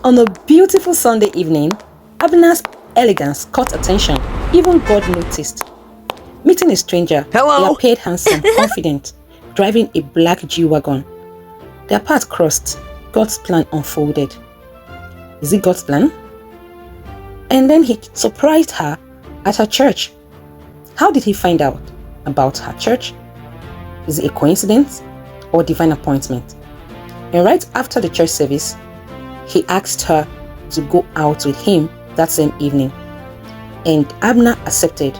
On a beautiful Sunday evening, Abena's elegance caught attention. Even God noticed. Meeting a stranger, Hello. he appeared handsome, confident, driving a black G-Wagon. Their path crossed. God's plan unfolded. Is it God's plan? And then he surprised her at her church. How did he find out about her church? Is it a coincidence or divine appointment? And right after the church service, he asked her to go out with him that same evening. And Abena accepted.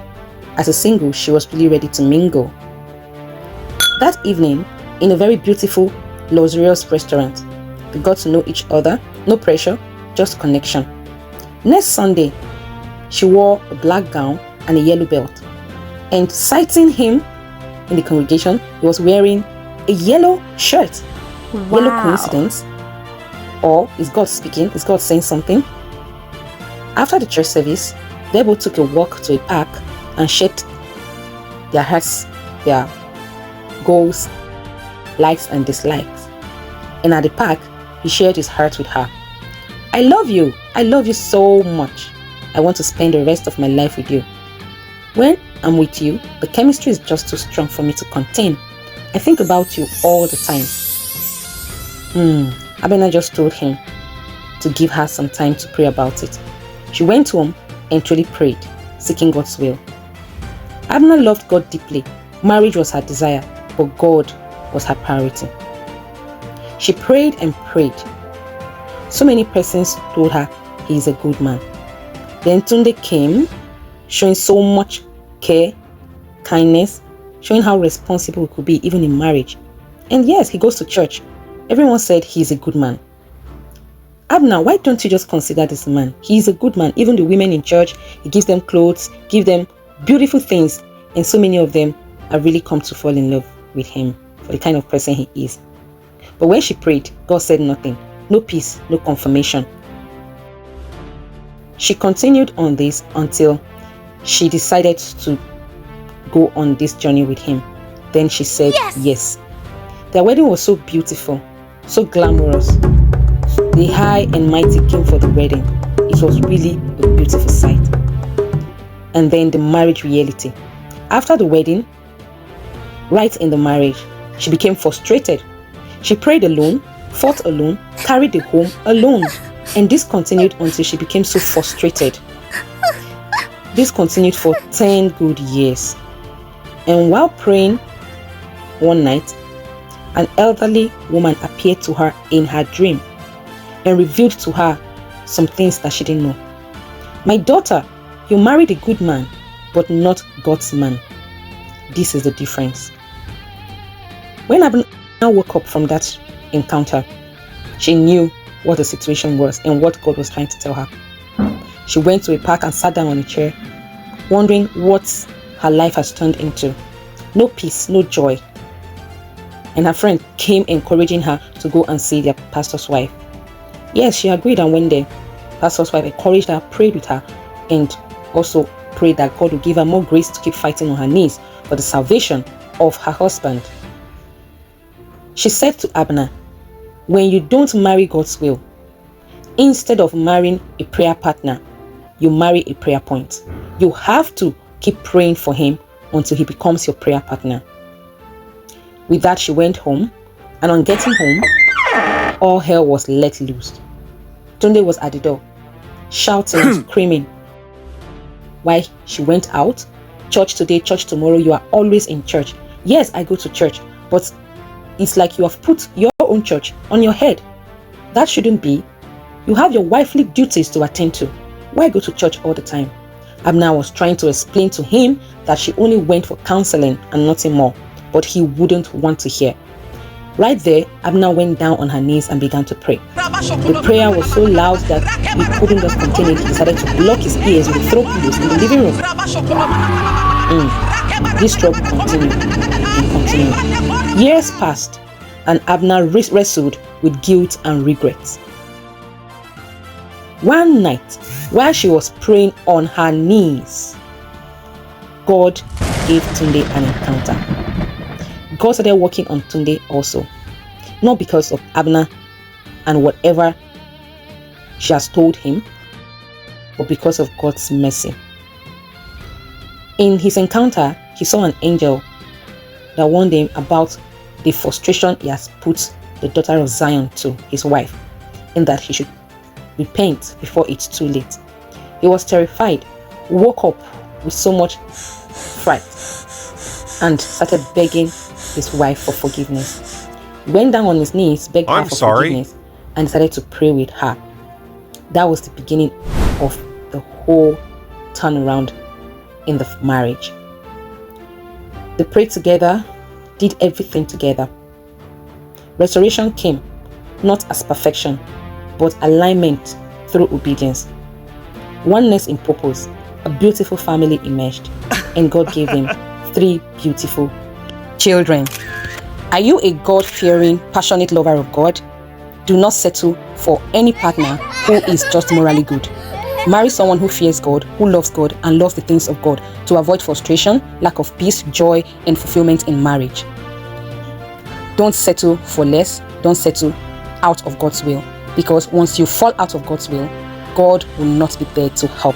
As a single, she was really ready to mingle. That evening, in a very beautiful, luxurious restaurant, they got to know each other. No pressure, just connection. Next Sunday, she wore a black gown and a yellow belt. And sighting him in the congregation, he was wearing a yellow shirt. Wow. Yellow coincidence? Or is God speaking? Is God saying something? After the church service, they both took a walk to a park and shared their hearts, their goals, likes and dislikes. And at the park, he shared his heart with her. I love you. I love you so much. I want to spend the rest of my life with you. When I'm with you, the chemistry is just too strong for me to contain. I think about you all the time. Abena just told him to give her some time to pray about it. She went home and truly prayed, seeking God's will. Abena loved God deeply. Marriage was her desire, but God was her priority. She prayed and prayed. So many persons told her he is a good man. Then Tunde came, showing so much care, kindness, showing how responsible he could be even in marriage. And yes, he goes to church. Everyone said he is a good man. Abena, why don't you just consider this man? He is a good man. Even the women in church, he gives them clothes, gives them beautiful things, and so many of them have really come to fall in love with him for the kind of person he is. But when she prayed, God said nothing. No peace, no confirmation. She continued on this until she decided to go on this journey with him. Then she said yes. Their wedding was so beautiful, so glamorous. The high and mighty came for the wedding. It was really a beautiful sight. And then the marriage reality. After the wedding, right in the marriage, she became frustrated. She prayed alone, fought alone, carried the home alone. And this continued until she became so frustrated. This continued for 10 good years. And while praying one night, an elderly woman appeared to her in her dream and revealed to her some things that she didn't know. My daughter, you married a good man, but not God's man. This is the difference. When Abena woke up from that encounter, she knew what the situation was and what God was trying to tell her. She went to a park and sat down on a chair, wondering what her life has turned into. No peace, no joy. And her friend came encouraging her to go and see their pastor's wife. Yes, she agreed and went there. Pastor's wife encouraged her, prayed with her, and also prayed that God would give her more grace to keep fighting on her knees for the salvation of her husband. She said to Abena, when you don't marry God's will, instead of marrying a prayer partner, you marry a prayer point. You have to keep praying for him until he becomes your prayer partner. With that, she went home, and on getting home, all hell was let loose. Tunde was at the door, shouting and screaming. Why she went out? Church today, church tomorrow, you are always in church. Yes, I go to church, but it's like you have put your own church on your head. That shouldn't be. You have your wifely duties to attend to. Why go to church all the time? Abena was trying to explain to him that she only went for counseling and nothing more, but he wouldn't want to hear. Right there, Abena went down on her knees and began to pray. The prayer was so loud that he couldn't just contain it. He decided to block his ears with throw pillows in the living room. This struggle continued and continued. Years passed, and Abena wrestled with guilt and regrets. One night, while she was praying on her knees, God gave Tunde an encounter. God started working on Tunde also. Not because of Abena and whatever she has told him, but because of God's mercy. In his encounter, he saw an angel that warned him about the frustration he has put the daughter of Zion to, his wife, in that he should repent before it's too late. He was terrified, woke up with so much fright, and started begging his wife for forgiveness. He went down on his knees, begged her for forgiveness, and decided to pray with her. That was the beginning of the whole turnaround in the marriage. They prayed together, did everything together. Restoration came, not as perfection, but alignment through obedience. Oneness in purpose. A beautiful family emerged, and God gave them 3 beautiful children. Are you a God-fearing, passionate lover of God? Do not settle for any partner who is just morally good. Marry someone who fears God, who loves God, and loves the things of God, to avoid frustration, lack of peace, joy, and fulfillment in marriage. Don't settle for less. Don't settle out of God's will, because once you fall out of God's will, God will not be there to help.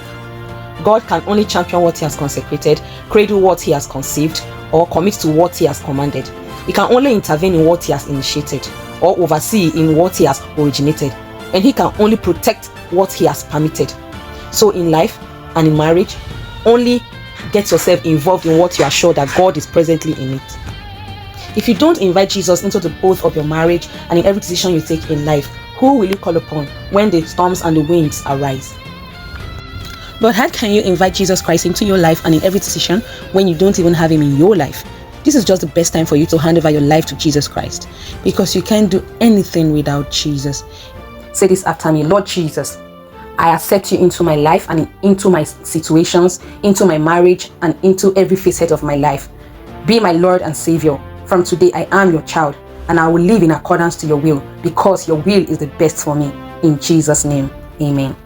God can only champion what he has consecrated, cradle what he has conceived, or commit to what he has commanded. He can only intervene in what he has initiated, or oversee in what he has originated, and he can only protect what he has permitted. So in life and in marriage, only get yourself involved in what you are sure that God is presently in it. If you don't invite Jesus into the both of your marriage and in every decision you take in life, who will you call upon when the storms and the winds arise? But how can you invite Jesus Christ into your life and in every decision when you don't even have him in your life? This is just the best time for you to hand over your life to Jesus Christ, because you can't do anything without Jesus. Say this after me. Lord Jesus, I accept you into my life and into my situations, into my marriage, and into every facet of my life. Be my Lord and Savior. From today, I am your child, and I will live in accordance to your will, because your will is the best for me. In Jesus' name, amen.